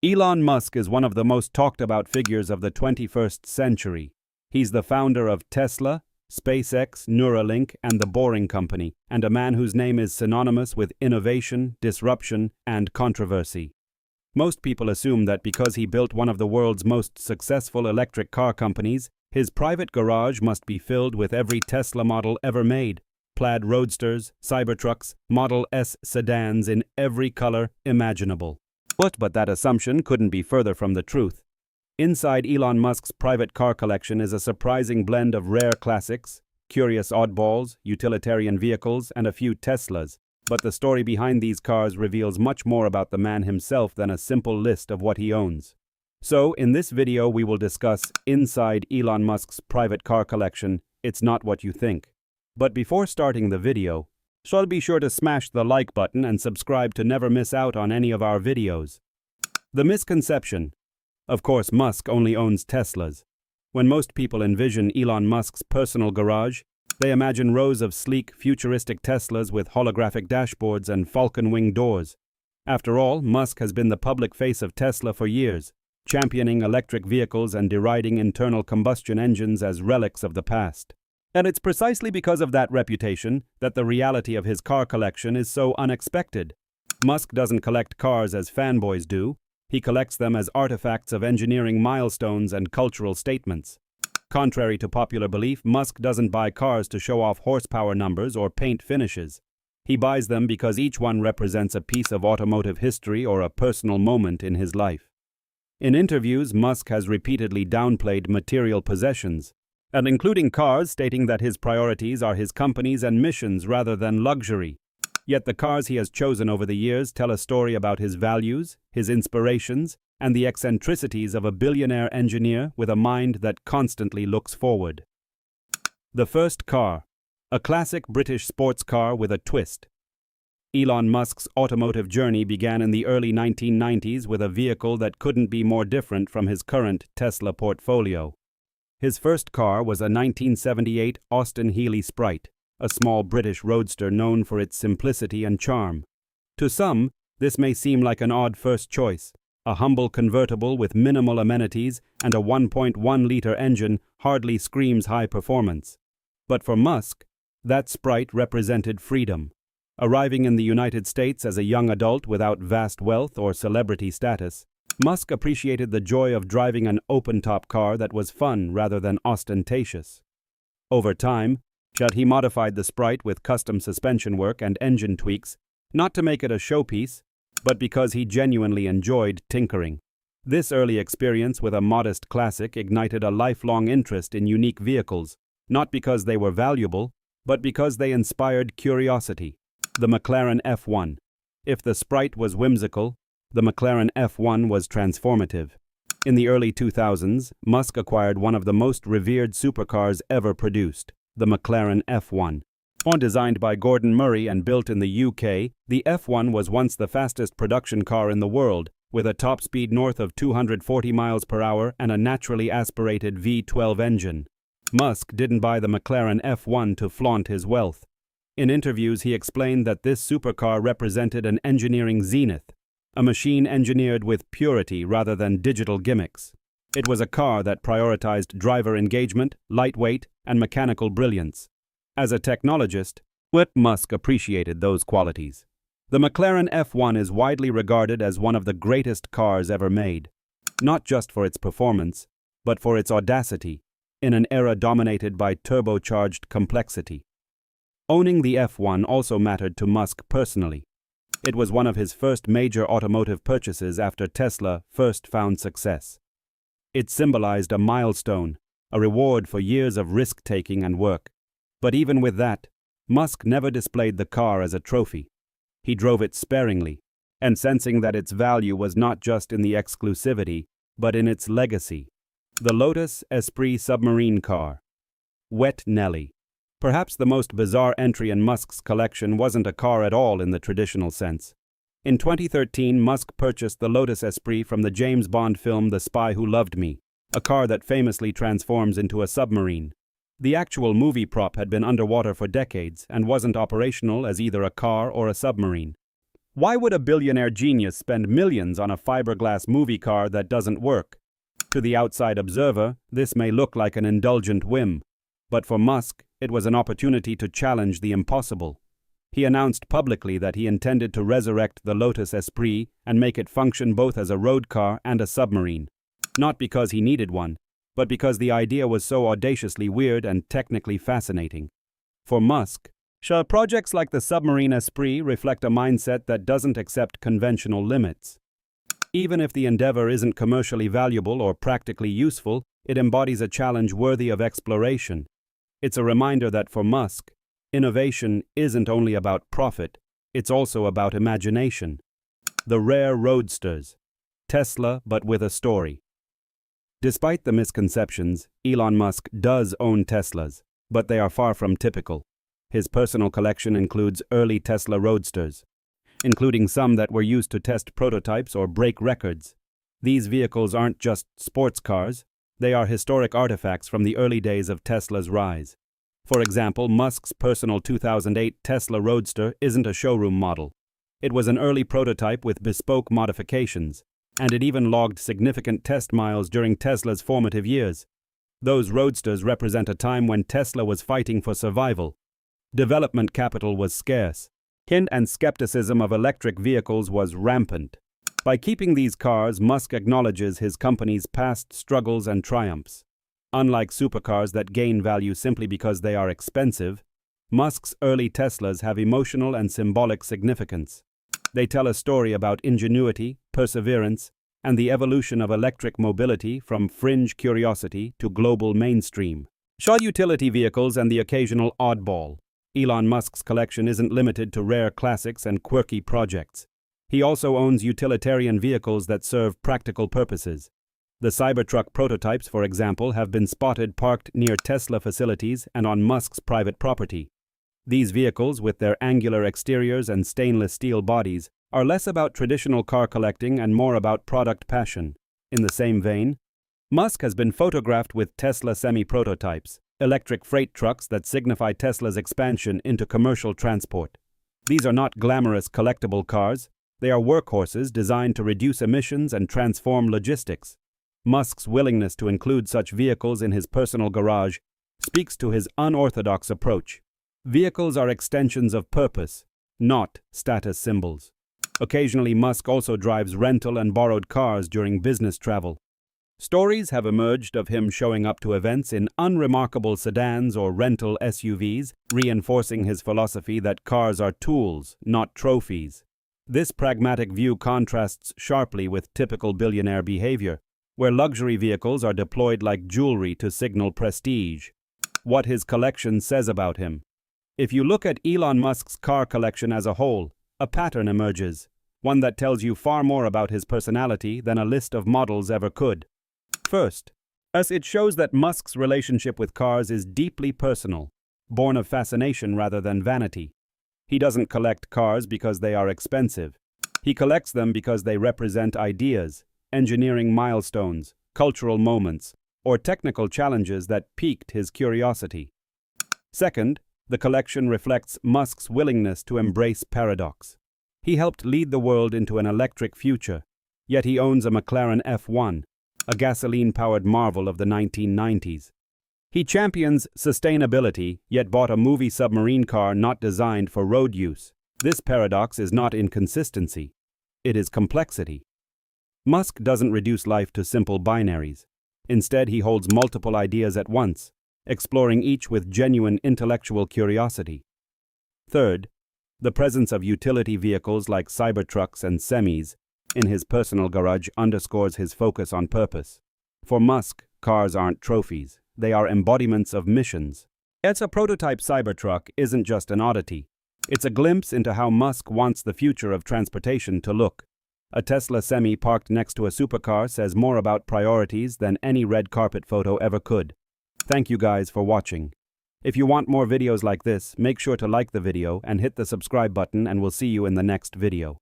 Elon Musk is one of the most talked about figures of the 21st century. He's the founder of Tesla, SpaceX, Neuralink, and the Boring Company, and a man whose name is synonymous with innovation, disruption, and controversy. Most people assume that because he built one of the world's most successful electric car companies, his private garage must be filled with every Tesla model ever made, plaid roadsters, Cybertrucks, Model S sedans in every color imaginable. But that assumption couldn't be further from the truth. Inside Elon Musk's private car collection is a surprising blend of rare classics, curious oddballs, utilitarian vehicles, and a few Teslas. But the story behind these cars reveals much more about the man himself than a simple list of what he owns. So, in this video we will discuss inside Elon Musk's private car collection. It's not what you think. But before starting the video, so be sure to smash the like button and subscribe to never miss out on any of our videos. The misconception. Of course, Musk only owns Teslas. When most people envision Elon Musk's personal garage, they imagine rows of sleek, futuristic Teslas with holographic dashboards and falcon-wing doors. After all, Musk has been the public face of Tesla for years, championing electric vehicles and deriding internal combustion engines as relics of the past. And it's precisely because of that reputation that the reality of his car collection is so unexpected. Musk doesn't collect cars as fanboys do. He collects them as artifacts of engineering milestones and cultural statements. Contrary to popular belief, Musk doesn't buy cars to show off horsepower numbers or paint finishes. He buys them because each one represents a piece of automotive history or a personal moment in his life. In interviews, Musk has repeatedly downplayed material possessions, and including cars, stating that his priorities are his companies and missions rather than luxury. Yet the cars he has chosen over the years tell a story about his values, his inspirations, and the eccentricities of a billionaire engineer with a mind that constantly looks forward. The first car, a classic British sports car with a twist. Elon Musk's automotive journey began in the early 1990s with a vehicle that couldn't be more different from his current Tesla portfolio. His first car was a 1978 Austin Healey Sprite, a small British roadster known for its simplicity and charm. To some, this may seem like an odd first choice. A humble convertible with minimal amenities and a 1.1-liter engine hardly screams high performance. But for Musk, that Sprite represented freedom. Arriving in the United States as a young adult without vast wealth or celebrity status, Musk appreciated the joy of driving an open-top car that was fun rather than ostentatious. Over time, he modified the Sprite with custom suspension work and engine tweaks, not to make it a showpiece, but because he genuinely enjoyed tinkering. This early experience with a modest classic ignited a lifelong interest in unique vehicles, not because they were valuable, but because they inspired curiosity. The McLaren F1. If the Sprite was whimsical, the McLaren F1 was transformative. In the early 2000s, Musk acquired one of the most revered supercars ever produced, the McLaren F1. Designed by Gordon Murray and built in the UK, the F1 was once the fastest production car in the world, with a top speed north of 240 miles per hour and a naturally aspirated V12 engine. Musk didn't buy the McLaren F1 to flaunt his wealth. In interviews, he explained that this supercar represented an engineering zenith, a machine engineered with purity rather than digital gimmicks. It was a car that prioritized driver engagement, lightweight, and mechanical brilliance. As a technologist, Musk appreciated those qualities. The McLaren F1 is widely regarded as one of the greatest cars ever made, not just for its performance, but for its audacity, in an era dominated by turbocharged complexity. Owning the F1 also mattered to Musk personally. It was one of his first major automotive purchases after Tesla first found success. It symbolized a milestone, a reward for years of risk-taking and work. But even with that, Musk never displayed the car as a trophy. He drove it sparingly, and sensing that its value was not just in the exclusivity, but in its legacy. The Lotus Esprit submarine car. Wet Nelly. Perhaps the most bizarre entry in Musk's collection wasn't a car at all in the traditional sense. In 2013, Musk purchased the Lotus Esprit from the James Bond film The Spy Who Loved Me, a car that famously transforms into a submarine. The actual movie prop had been underwater for decades and wasn't operational as either a car or a submarine. Why would a billionaire genius spend millions on a fiberglass movie car that doesn't work? To the outside observer, this may look like an indulgent whim, but for Musk, it was an opportunity to challenge the impossible. He announced publicly that he intended to resurrect the Lotus Esprit and make it function both as a road car and a submarine. Not because he needed one, but because the idea was so audaciously weird and technically fascinating. For Musk, projects like the submarine Esprit reflect a mindset that doesn't accept conventional limits. Even if the endeavor isn't commercially valuable or practically useful, it embodies a challenge worthy of exploration. It's a reminder that for Musk, innovation isn't only about profit, it's also about imagination. The rare roadsters. Tesla, but with a story. Despite the misconceptions, Elon Musk does own Teslas, but they are far from typical. His personal collection includes early Tesla roadsters, including some that were used to test prototypes or break records. These vehicles aren't just sports cars, they are historic artifacts from the early days of Tesla's rise. For example, Musk's personal 2008 Tesla Roadster isn't a showroom model. It was an early prototype with bespoke modifications, and it even logged significant test miles during Tesla's formative years. Those roadsters represent a time when Tesla was fighting for survival. Development capital was scarce, and skepticism of electric vehicles was rampant. By keeping these cars, Musk acknowledges his company's past struggles and triumphs. Unlike supercars that gain value simply because they are expensive, Musk's early Teslas have emotional and symbolic significance. They tell a story about ingenuity, perseverance, and the evolution of electric mobility from fringe curiosity to global mainstream. Utility vehicles and the occasional oddball. Elon Musk's collection isn't limited to rare classics and quirky projects. He also owns utilitarian vehicles that serve practical purposes. The Cybertruck prototypes, for example, have been spotted parked near Tesla facilities and on Musk's private property. These vehicles, with their angular exteriors and stainless steel bodies, are less about traditional car collecting and more about product passion. In the same vein, Musk has been photographed with Tesla semi-prototypes, electric freight trucks that signify Tesla's expansion into commercial transport. These are not glamorous collectible cars, they are workhorses designed to reduce emissions and transform logistics. Musk's willingness to include such vehicles in his personal garage speaks to his unorthodox approach. Vehicles are extensions of purpose, not status symbols. Occasionally, Musk also drives rental and borrowed cars during business travel. Stories have emerged of him showing up to events in unremarkable sedans or rental SUVs, reinforcing his philosophy that cars are tools, not trophies. This pragmatic view contrasts sharply with typical billionaire behavior, where luxury vehicles are deployed like jewelry to signal prestige. What his collection says about him. If you look at Elon Musk's car collection as a whole, a pattern emerges, one that tells you far more about his personality than a list of models ever could. First, as it shows that Musk's relationship with cars is deeply personal, born of fascination rather than vanity. He doesn't collect cars because they are expensive. He collects them because they represent ideas, engineering milestones, cultural moments, or technical challenges that piqued his curiosity. Second, the collection reflects Musk's willingness to embrace paradox. He helped lead the world into an electric future, yet he owns a McLaren F1, a gasoline-powered marvel of the 1990s. He champions sustainability, yet bought a movie submarine car not designed for road use. This paradox is not inconsistency, it is complexity. Musk doesn't reduce life to simple binaries. Instead, he holds multiple ideas at once, exploring each with genuine intellectual curiosity. Third, the presence of utility vehicles like Cybertrucks and semis in his personal garage underscores his focus on purpose. For Musk, cars aren't trophies, they are embodiments of missions. Yet a prototype Cybertruck isn't just an oddity. It's a glimpse into how Musk wants the future of transportation to look. A Tesla Semi parked next to a supercar says more about priorities than any red carpet photo ever could. Thank you guys for watching. If you want more videos like this, make sure to like the video and hit the subscribe button, and we'll see you in the next video.